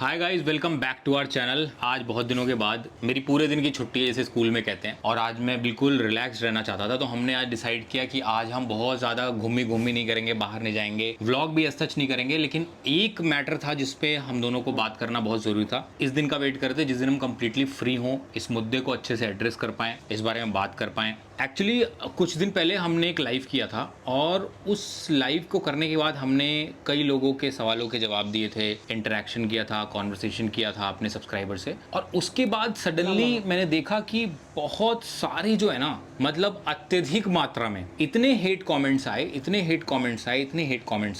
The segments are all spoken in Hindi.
Hi guys, welcome back to our channel. आज बहुत दिनों के बाद मेरी पूरे दिन की छुट्टी है, जैसे स्कूल में कहते हैं, और आज मैं बिल्कुल रिलैक्स रहना चाहता था। तो हमने आज डिसाइड किया कि आज हम बहुत ज़्यादा घूमी नहीं करेंगे, बाहर नहीं जाएंगे, व्लॉग भी सच नहीं करेंगे। लेकिन एक मैटर था जिसपे हम दोनों को बात करना बहुत ज़रूरी था। इस दिन का वेट करते जिस दिन हम कंप्लीटली फ्री हों, इस मुद्दे को अच्छे से एड्रेस कर पाएँ, इस बारे में बात कर पाएँ। एक्चुअली कुछ दिन पहले हमने एक लाइव किया था और उस लाइव को करने के बाद हमने कई लोगों के सवालों के जवाब दिए थे, इंटरेक्शन किया था, कॉन्वर्सेशन किया था अपने सब्सक्राइबर से। और उसके बाद सडनली मैंने देखा कि बहुत सारे जो है ना, मतलब अत्यधिक मात्रा में इतने हेट कमेंट्स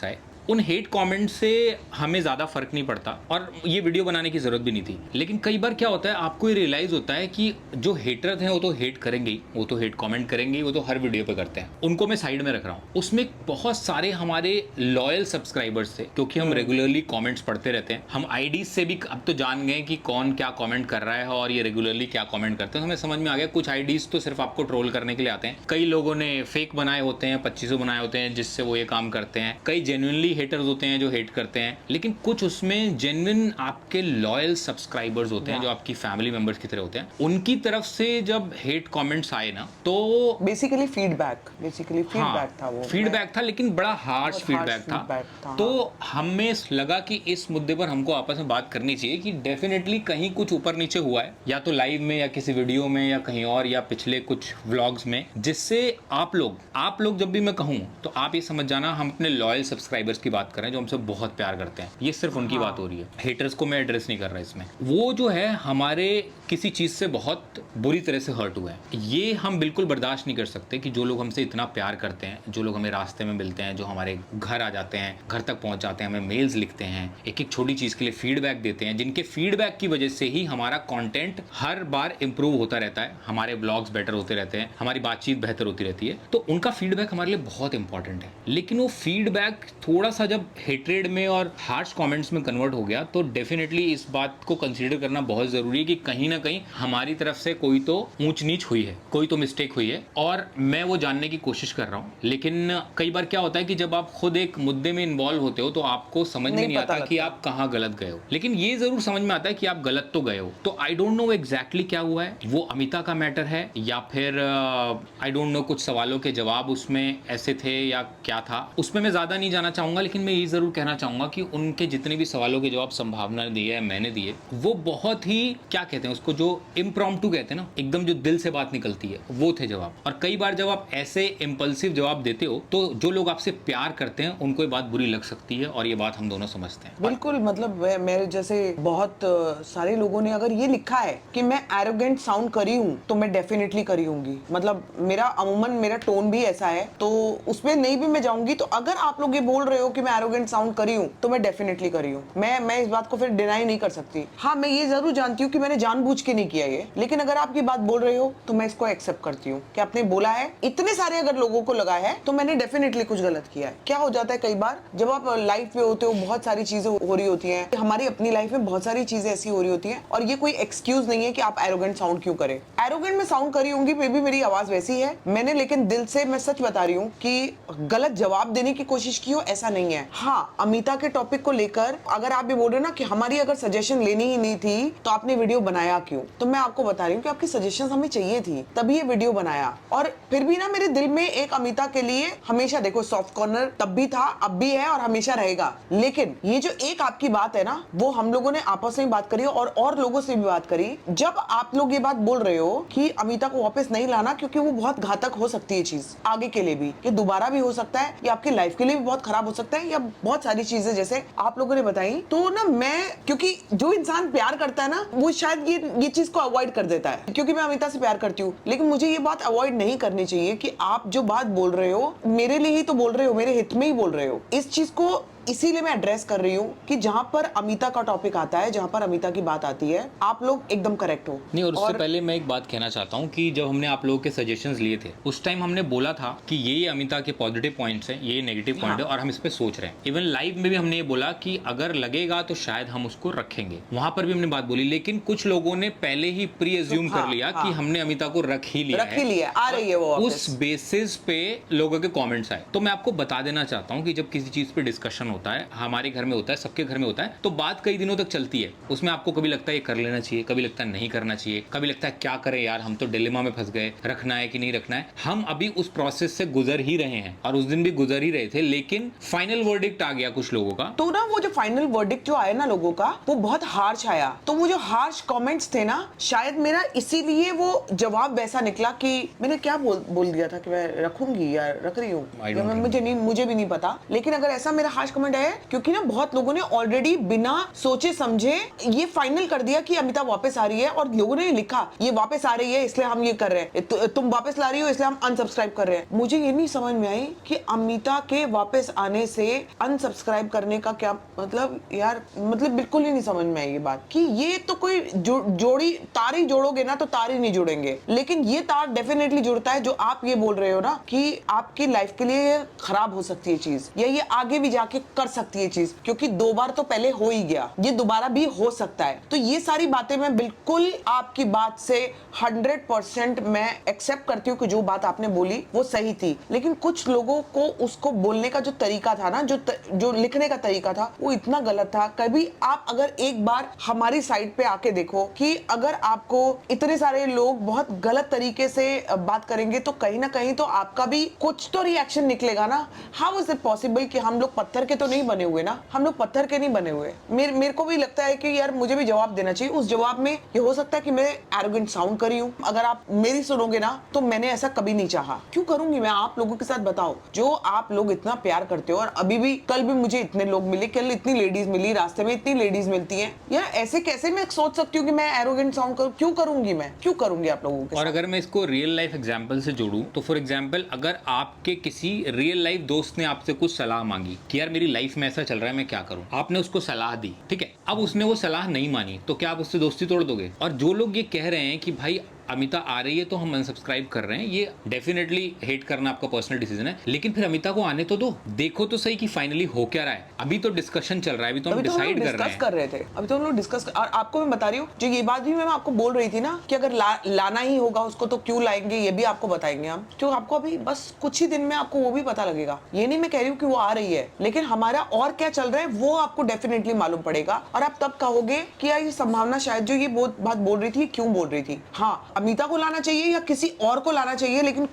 आए। उन हेट कमेंट्स से हमें ज़्यादा फर्क नहीं पड़ता और ये वीडियो बनाने की ज़रूरत भी नहीं थी। लेकिन कई बार क्या होता है, आपको ये रियलाइज़ होता है कि जो हेटर हैं वो तो हेट करेंगे ही, वो तो हेट कमेंट करेंगे ही, वो तो हर वीडियो पे करते हैं। उनको मैं साइड में रख रहा हूँ। उसमें बहुत सारे हमारे लॉयल सब्सक्राइबर्स थे, क्योंकि हम रेगुलरली कॉमेंट्स पढ़ते रहते हैं। हम आईडीज से भी अब तो जान गए कि कौन क्या कॉमेंट कर रहा है और ये रेगुलरली क्या कॉमेंट करते हैं। हमें समझ में आ गया कुछ आईडीज तो सिर्फ आपको ट्रोल करने के लिए आते हैं। कई लोगों ने फेक बनाए होते हैं, 2500 बनाए होते हैं, जिससे वो ये काम करते हैं। कई जेन्युइनली हेटर्स होते हैं जो हेट करते हैं, लेकिन कुछ उसमें जेन्युइन आपके लॉयल सब्सक्राइबर्स होते हैं, जो आपकी फैमिली मेंबर्स की तरह होते हैं। उनकी तरफ से जब हेट कमेंट्स आए ना, तो बेसिकली फीडबैक था वो। फीडबैक था, लेकिन बड़ा हार्श फीडबैक था। तो हमें लगा कि इस मुद्दे पर हमको आपस में बात करनी चाहिए कि डेफिनेटली कहीं कुछ ऊपर नीचे हुआ है, या तो लाइव में, या किसी वीडियो में, या कहीं और, या पिछले कुछ व्लॉग्स में, जिससे आप लोग जब भी मैं कहूँ तो आप ये समझ जाना हम अपने लॉयल सब्सक्राइबर्स की बात कर रहे हैं, जो हमसे बहुत प्यार करते हैं। ये सिर्फ उनकी बात हो रही है, हेटर्स को मैं एड्रेस नहीं कर रहा इसमें। वो जो है हमारे किसी चीज से बहुत बुरी तरह से हर्ट हुए हैं। ये हम बिल्कुल बर्दाश्त नहीं कर सकते कि जो लोग हमसे इतना प्यार करते हैं, जो लोग हमें रास्ते में मिलते हैं, जो हमारे घर आ जाते हैं, घर तक पहुंच जाते हैं, हमें मेल्स लिखते हैं, एक एक छोटी चीज के लिए फीडबैक देते हैं, जिनके फीडबैक की वजह से ही हमारा कंटेंट हर बार इंप्रूव होता रहता है, हमारे ब्लॉग्स बेटर होते रहते हैं, हमारी बातचीत बेहतर होती रहती है। तो उनका फीडबैक हमारे लिए बहुत इंपॉर्टेंट है। लेकिन वो फीडबैक थोड़ा सा जब हेट्रेड में और हार्श कमेंट्स में कन्वर्ट हो गया, तो डेफिनेटली इस बात को कंसीडर करना बहुत जरूरी है कि कहीं ना कहीं हमारी तरफ से कोई तो ऊंच नीच हुई है, कोई तो मिस्टेक हुई है, और मैं वो जानने की कोशिश कर रहा हूँ। लेकिन कई बार क्या होता है कि जब आप खुद एक मुद्दे में इन्वॉल्व होते हो तो आपको समझ में नहीं आता कि आप कहाँ गलत गए हो। लेकिन ये जरूर समझ में आता है कि आप गलत तो गए हो। तो आई डोंट नो एग्जैक्टली क्या हुआ है, वो अमिता का मैटर है या फिर आई डोंट नो कुछ सवालों के जवाब उसमें ऐसे थे या क्या था, उसमें मैं ज्यादा नहीं जाना चाहूंगा। लेकिन मैं ये जरूर कहना चाहूंगा कि उनके जितने भी सवालों के जवाब संभावना दिए है, मैंने दिए, वो बहुत ही, क्या कहते हैं उसको, जो इम्प्रॉम्प्टू कहते हैं ना, एकदम जो दिल से बात निकलती है, वो थे जवाब। और कई बार जब आप ऐसे इम्पल्सिव जवाब देते हो तो जो लोग आपसे प्यार करते हैं उनको ये बात बुरी लग सकती है, और ये बात हम दोनों समझते हैं। बिल्कुल, मतलब मेरे जैसे बहुत सारे लोगों ने अगर ये लिखा है कि मैं एरोगेंट साउंड करी हूँ तो मैं डेफिनेटली करी हूँगी। मतलब मेरा अमूमन मेरा टोन भी ऐसा है, तो उसमें नहीं भी मैं जाऊंगी। तो अगर आप लोग ये बोल रहे हो कि मैं एरोगेंट साउंड करी हूँ तो मैं डेफिनेटली करी हूँ। मैं इस बात को फिर डिनाई नहीं कर सकती। हाँ, मैं ये जरूर जानती हूँ कि मैंने जानबूझ के नहीं किया ये, लेकिन अगर आप ये बात बोल रहे हो तो मैं इसको एक्सेप्ट करती हूँ कि आपने बोला है। इतने सारे अगर लोगों को लगा है तो मैंने डेफिनेटली कुछ गलत किया है। क्या हो जाता है कई बार जब आप लाइफ में होते हो, बहुत सारी चीजें हो रही होती हैं, हमारी अपनी लाइफ में बहुत सारी चीजें ऐसी हो रही होती हैं, और ये कोई एक्सक्यूज नहीं है कि आप एरोगेंट साउंड क्यों करें। एरोगेंट में साउंड करी होंगी, मे भी मेरी आवाज वैसी है मैंने, लेकिन दिल से मैं सच बता रही हूँ कि गलत जवाब देने की कोशिश की हो ऐसा नहीं है। हाँ, अमिता के टॉपिक को लेकर अगर आप ये बोल रहे हो ना कि हमारी अगर सजेशन लेनी ही नहीं थी तो आपने वीडियो बनाया क्यों, तो मैं आपको बता रही हूँ कि आपकी सजेशन हमें चाहिए थी, तभी ये वीडियो बनाया। और फिर भी ना मेरे दिल में एक अमिता के लिए हमेशा, देखो, सॉफ्ट कॉर्नर तब भी था, अब भी है और हमेशा रहेगा। लेकिन ये जो एक आपकी बात है ना, वो हम लोगों ने आपस में बात करी और लोगों से भी बात करी। जब आप लोग ये बात बोल रहे हो कि अमिता को वापस नहीं लाना क्योंकि वो बहुत घातक हो सकती है चीज आगे के लिए भी, ये दोबारा भी हो सकता है, या आपकी लाइफ के लिए भी बहुत खराब हो सकता है, या बहुत सारी चीजें जैसे आप लोगों ने बताई, तो ना मैं, क्योंकि जो इंसान प्यार करता है ना वो शायद ये चीज को अवॉइड कर देता है। क्योंकि मैं अमिता से प्यार करती हूँ, लेकिन मुझे ये बात अवॉइड नहीं करनी चाहिए कि आप जो बात बोल रहे हो मेरे लिए ही तो बोल रहे हो, मेरे हित में ही बोल रहे हो। इस चीज को इसीलिए मैं एड्रेस कर रही हूँ कि जहां पर अमिता का टॉपिक आता है, जहां पर अमिता की बात आती है, आप लोग एकदम करेक्ट हो। नहीं, और उससे पहले मैं एक बात कहना चाहता हूँ कि जब हमने आप लोगों के सजेशंस लिए थे, उस टाइम हमने बोला था कि ये अमिता के पॉजिटिव पॉइंट्स हैं, ये नेगेटिव पॉइंट है, और हम इस पे सोच रहे हैं। इवन लाइव में भी हमने ये बोला कि अगर लगेगा तो शायद हम उसको रखेंगे, वहां पर भी हमने बात बोली। लेकिन कुछ लोगों ने पहले ही प्री एज्यूम कर लिया कि हमने अमिता को रख ही लिया है, आ रही है वो, उस बेसिस पे लोगों के कॉमेंट्स आए। तो मैं आपको बता देना चाहता हूँ कि जब किसी चीज पे डिस्कशन होता है, हमारे घर में होता है, सबके घर में होता है, तो बात कई दिनों तक चलती है। उसमें आपको कभी लगता है ये कर लेना चाहिए, कभी लगता है नहीं करना चाहिए, कभी लगता है क्या करें यार, हम तो डिलेमा में फंस गए, रखना है कि नहीं रखना है। हम अभी उस प्रोसेस से गुजर ही रहे हैं और उस दिन भी गुजर ही रहे थे, लेकिन फाइनल वर्डिक्ट आ गया कुछ लोगों का। तो ना वो जो फाइनल वर्डिक्ट जो आया ना लोगों का, वो बहुत हार्श आया। तो वो जो हार्श कमेंट्स थे ना, शायद मेरा इसीलिए वो जवाब वैसा निकला कि मैंने क्या बोल दिया था कि मैं रखूंगी या रख रही हूँ, मुझे भी नहीं पता। लेकिन अगर ऐसा मेरा हार्श कमेंट है, क्योंकि ना बहुत लोगों ने ऑलरेडी बिना सोचे समझे ये फाइनल कर दिया कि अमिता वापस आ रही है, और लोगों ने लिखा ये वापस आ रही है इसलिए हम ये कर रहे हैं, तुम वापस ला रही हो इसलिए हम अनसब्सक्राइब कर रहे हैं। मुझे ये नहीं समझ में आई कि अमिता के वापस आने से अनसब्सक्राइब करने का क्या मतलब यार, मतलब बिल्कुल ही नहीं समझ में आई ये बात कि ये तो कोई जोड़ी तार ही जोड़ोगे ना तो तार ही नहीं जुड़ेंगे, लेकिन ये तार डेफिनेटली जुड़ता है जो आप ये बोल रहे हो ना कि आपकी लाइफ के लिए खराब हो सकती है चीज, या ये आगे भी जाके कर सकती है चीज, क्योंकि 2 बार तो पहले हो ही गया, ये दोबारा भी हो सकता है। तो ये सारी बातें मैं बिल्कुल आपकी बात से 100% मैं एक्सेप्ट करती हूँ कि जो बात आपने बोली वो सही थी, लेकिन कुछ लोगों को उसको बोलने का जो तरीका था ना, जो लिखने का तरीका था, वो इतना गलत था। कभी आप अगर एक बार हमारी साइड पे आके देखो कि अगर आपको इतने सारे लोग बहुत गलत तरीके से बात करेंगे तो कहीं ना कहीं तो आपका भी कुछ तो रिएक्शन निकलेगा ना। हाउ इज इट पॉसिबल कि हम लोग पत्थर के तो नहीं बने हुए ना, हम लोग पत्थर के नहीं बने हुए। मेरे को भी लगता है कि यार मुझे भी जवाब देना चाहिए। उस जवाब में ये हो सकता है कि मैं एरोगेंट साउंड करी हूँ, अगर आप मेरी सुनोगे ना तो मैंने ऐसा कभी नहीं चाहा। क्यों करूंगी मैं? आप लोगों के साथ बताओ, जो आप लोग इतना प्यार करते हो, और अभी भी कल भी मुझे इतने लोग मिले, कल इतनी लेडीज मिली, रास्ते में इतनी लेडीज मिलती हैं यार, ऐसे कैसे मैं सोच सकती हूँ कि मैं एरोगेंट साउंड करूँ? क्यों करूंगी मैं, क्यों करूंगी आप लोगों के साथ? और अगर मैं इसको रियल लाइफ एग्जांपल से जोड़ूं तो फॉर एग्जांपल अगर आपके किसी रियल लाइफ दोस्त ने आपसे कुछ सलाह मांगी कि यार मेरी लाइफ में ऐसा चल रहा है मैं क्या करूं, आपने उसको सलाह दी, ठीक है, अब उसने वो सलाह नहीं मानी तो क्या आप उससे दोस्ती तोड़ दोगे? और जो लोग ये कह रहे हैं कि भाई अमिता आ रही है तो हम अनसब्सक्राइब कर रहे हैं, ये डेफिनेटली हेट करना आपका पर्सनल डिसीजन है, लेकिन फिर अमिता को आने तो दो, देखो तो सही कि फाइनली हो क्या रहा है। अभी तो डिस्कशन चल रहा है, अभी तो हम डिसाइड कर रहे थे, अभी तो हम लोग डिस्कस और आपको मैं बता रही हूँ, जो ये बात भी मैं आपको बोल रही थी ना कि अगर लाना ही होगा उसको तो क्यों लाएंगे, ये भी आपको बताएंगे हम, जो आपको अभी बस कुछ ही दिन में आपको वो भी पता लगेगा। ये नहीं मैं कह रही हूँ कि वो आ रही है, लेकिन हमारा और क्या चल रहा है वो आपको डेफिनेटली मालूम पड़ेगा, और आप तब कहोगे कि यार ये संभावना शायद जो ये बात बोल रही थी क्यों बोल रही थी। हाँ, अमिता को लाना चाहिए या किसी और को लाना चाहिए, लेकिन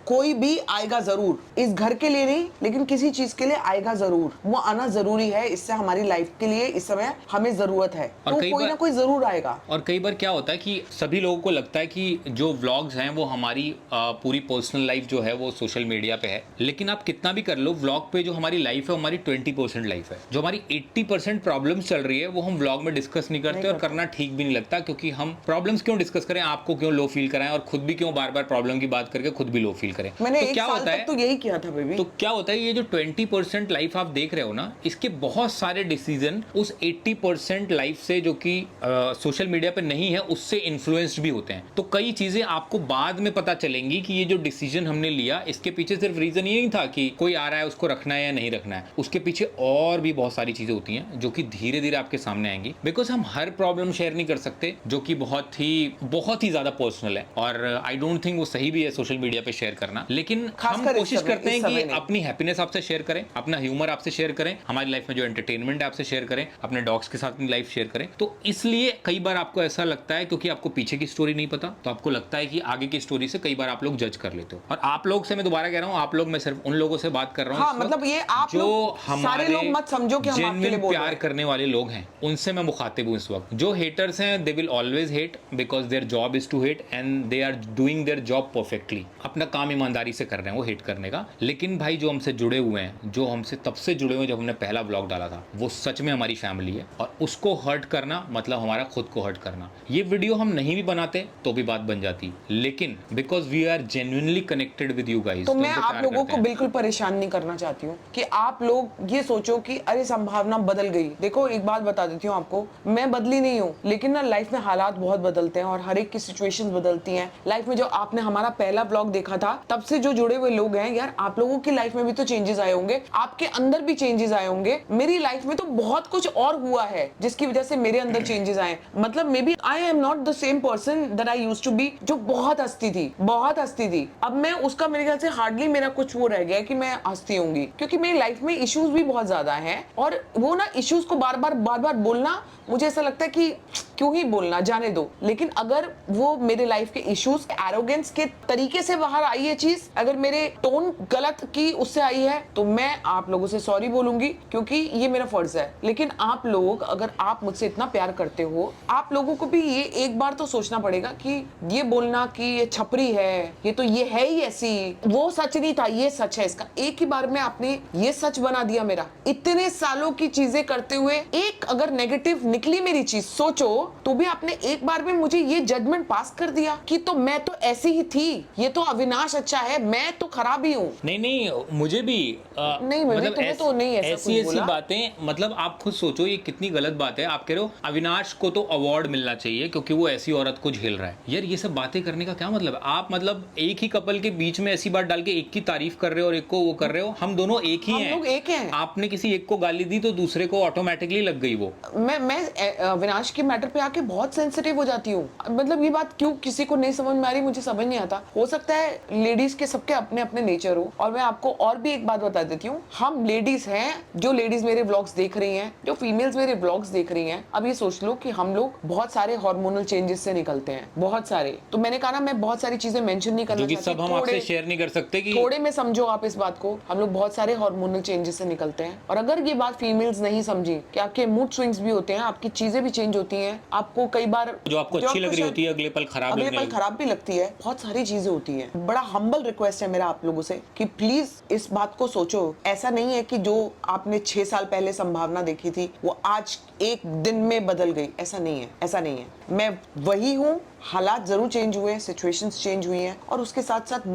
कोई भी आएगा जरूर, इस घर के लिए नहीं लेकिन किसी चीज के लिए आएगा जरूर, वो आना जरूरी है, इससे हमारी लाइफ के लिए इस समय हमें जरूरत है, तो कोई ना कोई जरूर आएगा। और कई बार क्या होता है कि सभी लोगों को लगता है कि जो व्लॉग्स हैं वो हमारी पूरी पर्सनल लाइफ जो है वो सोशल मीडिया पे है, लेकिन आप कितना भी कर लो व्लॉग पे जो हमारी लाइफ है हमारी 20% लाइफ है, जो हमारी 80% प्रॉब्लम्स चल रही है वो हम व्लॉग में डिस्कस नहीं करते और करना ठीक भी नहीं लगता, क्योंकि हम प्रॉब्लम्स क्यों डिस्कस करें, आपको क्यों लो फील कराएं और खुद भी क्यों बार बार प्रॉब्लम की बात करके खुद भी लो फील करें। मैंने तो क्या होता है, तो यही किया था बेबी। तो क्या होता है, ये जो 20% लाइफ आप देख रहे हो ना, इसके बहुत सारे डिसीजन उस 80% लाइफ से जो कि सोशल मीडिया पे नहीं है उससे इन्फ्लुएंस्ड भी होते हैं। तो कई चीजें आपको बाद में पता चलेंगी कि ये जो डिसीजन हमने लिया इसके पीछे सिर्फ रीजन ये नहीं था कि कोई आ रहा है उसको रखना है या नहीं रखना है, उसके पीछे और भी बहुत सारी चीजें होती हैं जो कि धीरे धीरे आपके सामने आएंगी, बिकॉज हम हर प्रॉब्लम शेयर नहीं कर सकते जो कि बहुत ही ज्यादा पर्सनल है, और आई डोंट थिंक वो सही भी है सोशल मीडिया पे शेयर करना, लेकिन हम कोशिश करते हैं कि अपनी हैप्पीनेस आपसे शेयर करें, अपना ह्यूमर आपसे शेयर करें, हमारी लाइफ में जो एंटरटेनमेंट है आपसे शेयर करें, अपने डॉग्स के साथ अपनी लाइफ शेयर करें। तो इसलिए कई बार आपको ऐसा लगता है क्योंकि आपको पीछे की स्टोरी नहीं पता, तो आपको लगता है कि आगे की स्टोरी से कई बार आप लोग जज कर लेते हो। और आप लोग से मैं दोबारा कह रहा हूँ, आप लोग, मैं सिर्फ उन लोगों से बात कर रहा हूँ, हाँ, मतलब ये आप जो सारे लोग मत समझो कि हम आपके लिए बोल रहे हैं। प्यार करने वाले लोग हैं, उनसे मैं मुखातिब हूँ इस वक्त। जो हेटर्स हैं they will always hate because their job is to hate and they are doing their job perfectly, अपना काम ईमानदारी से कर रहे हैं वो हेट करने का। लेकिन भाई जो हमसे जुड़े हुए हैं, जो हमसे तब से जुड़े हुए जब हमने पहला ब्लॉग डाला था, वो सच में हमारी फैमिली है, और उसको हर्ट करना मतलब हमारा खुद को हर्ट करना। ये वीडियो हम नहीं भी बनाते तो भी बात बन जाती, लेकिन because we are genuinely connected with you guys, तो मैं आप लोगों को बिल्कुल परेशान नहीं करना चाहती हूँ कि आप लोग ये सोचो कि अरे संभावना बदल गई। देखो एक बात बता देती हूँ आपको, मैं बदली नहीं हूँ, लेकिन ना लाइफ में हालात बहुत बदलते हैं और हर एक की सिचुएशंस बदलती हैं। लाइफ में जो आपने हमारा पहला ब्लॉग देखा था तब से जो जुड़े हुए लोग हैं यार, आप लोगों की लाइफ में भी तो चेंजेस आए होंगे, आपके अंदर भी चेंजेस आए होंगे। मेरी लाइफ में तो बहुत कुछ और हुआ है जिसकी वजह से मेरे अंदर चेंजेस आए। मतलब maybe I am not the same person that I used to be, जो बहुत हंसती थी, बहुत हंसती थी। अब मैं उसका मेरे ख्याल से हार्डली मेरा कुछ वो रह गया कि मैं हंसती होंगी, क्योंकि मेरी लाइफ में इश्यूज भी बहुत ज्यादा हैं। और वो ना इश्यूज को बार बार बोलना, मुझे ऐसा लगता है कि क्यों ही बोलना, जाने दो। लेकिन अगर वो मेरे लाइफ के इश्यूज एरोगेंस के तरीके से बाहर आई है चीज, अगर मेरे टोन गलत की उससे आई है, तो मैं आप लोगों से सॉरी बोलूंगी, क्योंकि ये मेरा फर्ज है। लेकिन आप लोग, अगर आप मुझसे इतना प्यार करते हो, आप लोगों को भी ये एक बार तो सोचना पड़ेगा कि ये बोलना कि ये छपरी है, ये तो ये है ही ऐसी, वो सच नहीं था, ये सच है इसका। एक ही बार में आपने ये सच बना दिया मेरा। इतने सालों की चीजें करते हुए एक अगर नेगेटिव निकली मेरी चीज, सोचो, तो भी आपने एक बार में मुझे ये जजमेंट पास कर दिया कि तो मैं तो ऐसी ही थी, ये तो अविनाश अच्छा है, मैं तो खराब ही हूँ। नहीं, मुझे भी नहीं, मतलब तुम्हें तो नहीं ऐसी बातें, मतलब आप खुद सोचो ये कितनी गलत बात है। आप कह रहे हो अविनाश को तो अवार्ड मिलना चाहिए क्योंकि वो ऐसी औरत को झेल रहा है। यार ये सब बातें करने का क्या मतलब है? आप मतलब एक ही कपल के बीच में ऐसी बात डाल के एक की तारीफ कर रहे हो और एक को वो कर रहे हो। हम दोनों एक ही हैं, हम लोग एक हैं। आपने किसी एक को गाली दी तो दूसरे को ऑटोमेटिकली लग गई वो। मैं अविनाश के मैटर पे आके बहुत सेंसिटिव हो जाती हूँ। मतलब ये बात क्यों किसी को नहीं समझ में आ रही, मुझे समझ नहीं आता। हो सकता है लेडीज के सबके अपने अपने नेचर हो। और मैं आपको और भी एक बात बता देती हूँ, हम लेडीज हैं, जो लेडीज मेरे व्लॉग्स देख रही हैं, जो फीमेल्स मेरे व्लॉग्स देख रही हैं, अब ये सोच लो कि हम लोग बहुत सारे हार्मोनल चेंजेस से निकलते हैं, बहुत सारे। तो मैंने कहा ना, मैं बहुत सारी चीजें मेंशन नहीं करना चाहती, सब हम आपसे शेयर नहीं कर सकते कि थोड़े में समझो आप इस बात को। हम लोग बहुत सारे हार्मोनल चेंजेस से निकलते हैं। और अगर ये बात फीमेल्स नहीं समझी कि आपके मूड स्विंग्स भी होते हैं, आपकी चीजें भी चेंज होती हैं, आपको कई बार जो आपको अच्छी लग रही होती है अगले पल खराब भी लगती है, बहुत सारी चीजें होती हैं। बड़ा हम्बल रिक्वेस्ट है मेरा आप लोगों से कि प्लीज इस बात को सोचो। ऐसा नहीं है कि जो आपने 6 साल पहले संभावना देखी थी वो आज एक दिन में बदल गई, ऐसा नहीं है, ऐसा नहीं है। मैं वही हूँ, हालात जरूर चेंज हुए हैं, सिचुएशंस चेंज हुई हैं, और उसके साथ साथ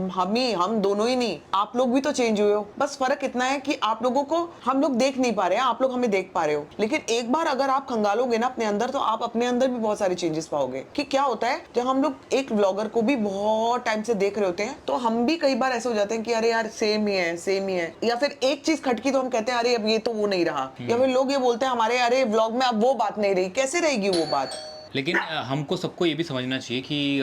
हम दोनों ही नहीं, आप लोग भी तो चेंज हुए हो। बस फर्क इतना है कि आप लोगों को हम लोग देख नहीं पा रहे हैं, आप लोग हमें देख पा रहे हो। लेकिन एक बार अगर आप खंगालोगे ना अपने अंदर, तो आप अपने अंदर भी बहुत सारे चेंजेस पाओगे। कि क्या होता है, जब हम लोग एक व्लॉगर को भी बहुत टाइम से देख रहे होते हैं, तो हम भी कई बार ऐसे हो जाते हैं कि अरे यार सेम ही है, सेम ही है। या फिर एक चीज खटकी तो हम कहते हैं अरे अब ये तो वो नहीं रहा। या फिर लोग ये बोलते हैं हमारे अरे व्लॉग में अब वो बात नहीं रही, कैसे रहेगी वो बात। लेकिन हमको सबको ये भी समझना चाहिए कि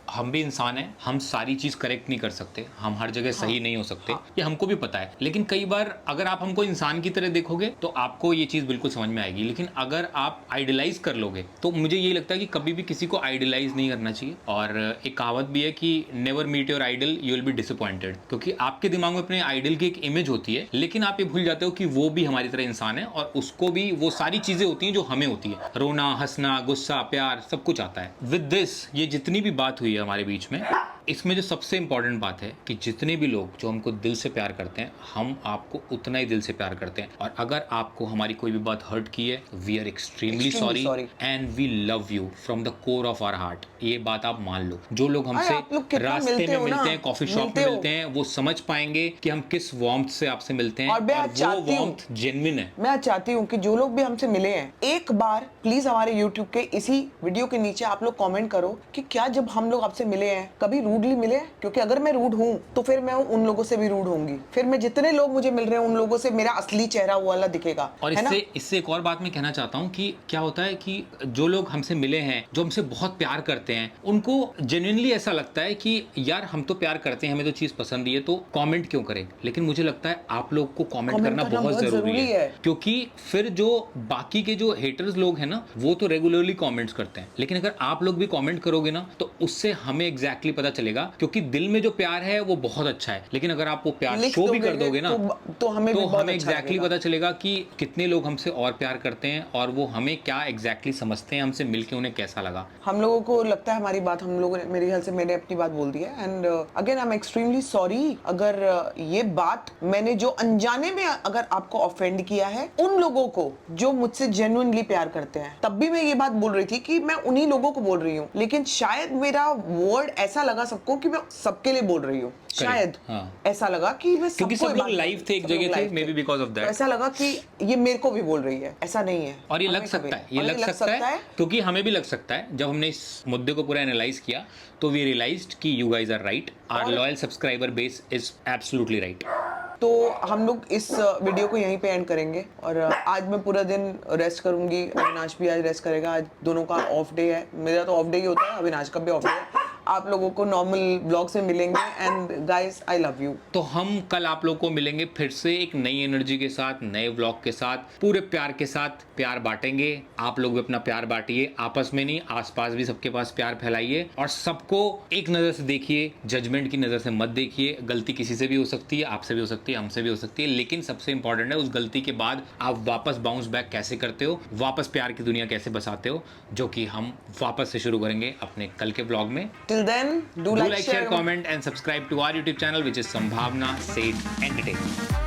हम भी इंसान हैं, हम सारी चीज़ करेक्ट नहीं कर सकते, हम हर जगह सही नहीं हो सकते, ये हमको भी पता है। लेकिन कई बार अगर आप हमको इंसान की तरह देखोगे तो आपको ये चीज़ बिल्कुल समझ में आएगी। लेकिन अगर आप आइडलाइज कर लोगे तो मुझे ये लगता है कि कभी भी किसी को आइडलाइज नहीं करना चाहिए। और एक कहावत भी है कि never meet your idol, you will be disappointed. क्योंकि आपके दिमाग में अपने आइडल की एक इमेज होती है, लेकिन आप ये भूल जाते हो कि वो भी हमारी तरह इंसान है और उसको भी वो सारी चीज़ें होती हैं जो हमें होती है। रोना, हंसना, गुस्सा, प्यार, सब कुछ आता है। विद दिस, ये जितनी भी बात हुई है हमारे बीच में, इसमें जो सबसे इंपॉर्टेंट बात है कि जितने भी लोग जो हमको दिल से प्यार करते हैं, हम आपको उतना ही दिल से प्यार करते हैं। और अगर आपको हमारी कोई भी बात हर्ट की है, we are extremely sorry and we love you from the core of our heart. ये बात आप मान लो। जो लोग हमसे रास्ते में मिलते हैं, कॉफी शॉप में मिलते हैं, वो समझ पाएंगे कि हम किस वार्मथ से आपसे मिलते हैं, और वो वार्मथ जेन्युइन है। मैं चाहती हूँ कि जो लोग भी हमसे मिले हैं, एक बार प्लीज हमारे यूट्यूब के इसी वीडियो के नीचे आप लोग कमेंट करो कि क्या जब हम लोग आपसे मिले हैं कभी रूडली मिले? क्योंकि अगर मैं रूड हूँ तो फिर मैं उन लोगों से भी रूड होंगी, फिर मैं जितने लोग मुझे मिल रहे हैं उन लोगों से मेरा असली चेहरा वो वाला दिखेगा। और इससे एक और बात मैं कहना चाहता हूँ कि क्या होता है कि जो लोग हमसे मिले हैं, जो हमसे बहुत प्यार करते हैं, उनको जेन्युइनली ऐसा लगता है कि यार हम तो प्यार करते हैं, हमें तो चीज पसंद ही है, तो कमेंट क्यों करें। लेकिन मुझे लगता है आप लोग को कमेंट करना बहुत जरूरी है, क्योंकि फिर जो बाकी के जो हेटर्स लोग हैं ना, वो तो रेगुलरली कमेंट्स करते हैं। लेकिन अगर आप लोग भी कमेंट करोगे ना, तो उससे हमें एग्जैक्टली पता चलेगा, क्योंकि दिल में जो प्यार है वो बहुत अच्छा है। लेकिन अगर आप वो प्यार शो भी कर दोगे ना, तो हमें एग्जैक्टली पता चलेगा कि कितने लोग हमसे और प्यार करते हैं और वो हमें क्या एग्जैक्टली समझते हैं, हमसे मिलके उन्हें कैसा लगा। हम लोगों को लगता है हमारी बात, हम लोगों ने, मेरे ख्याल से मैंने अपनी बात बोल दी है। And again I am extremely sorry अगर ये बात मैंने जो अनजाने में अगर आपको ऑफेंड किया है, उन लोगों को जो मुझसे जेन्युइनली प्यार करते हैं। तब भी मैं ये बात बोल रही थी कि मैं उन्हीं लोगों को बोल रही हूँ, लेकिन शायद मेरा वर्ड ऐसा लगा सबको कि मैं सबके लिए बोल रही हूँ, शायद हाँ। ऐसा लगा कि मैं क्योंकि सबको सब ये लोग बात लाइव बोल- थे एक सब लोग जगह थे, live may be because of तो दैट। ऐसा लगा कि ये मेरे को भी बोल रही है, ऐसा नहीं है। और ये लग हमें सकता कभी- है, ये और लग सकता है क्योंकि हमें भी लग सकता है। जब हमने इस मुद्दे को पूरा एनालाइज किया तो वी रियलाइज्ड कि you guys are right, our loyal subscriber base is absolutely right. तो हम लोग इस वीडियो को यहीं पे एंड करेंगे और आज मैं पूरा दिन रेस्ट करूंगी, अविनाश भी आज रेस्ट करेगा, आज दोनों का ऑफ डे है, मेरा तो ऑफ डे ही होता है, अविनाश का भी ऑफ डे है। आप लोगों को नॉर्मल ब्लॉग से मिलेंगे and guys I love you. तो हम कल आप लोग को मिलेंगे फिर से एक नई एनर्जी के साथ, नए व्लॉग के साथ, पूरे प्यार के साथ। प्यार बांटेंगे, आप लोग भी अपना प्यार बांटिए, आपस में नहीं, आसपास भी सबके पास प्यार फैलाइए और सबको एक नज़र से देखिए, जजमेंट की नज़र से मत देखिए। गलती किसी से भी हो सकती है, आपसे भी हो सकती है, हमसे भी हो सकती है, लेकिन सबसे इंपॉर्टेंट है उस गलती के बाद आप वापस बाउंस बैक कैसे करते हो, वापस प्यार की दुनिया कैसे बसाते हो, जो कि हम वापस से शुरू करेंगे अपने कल के व्लॉग में। Till then, do Do like, like, share, comment and subscribe to our YouTube channel which is Sambhavna Seth Entertainment.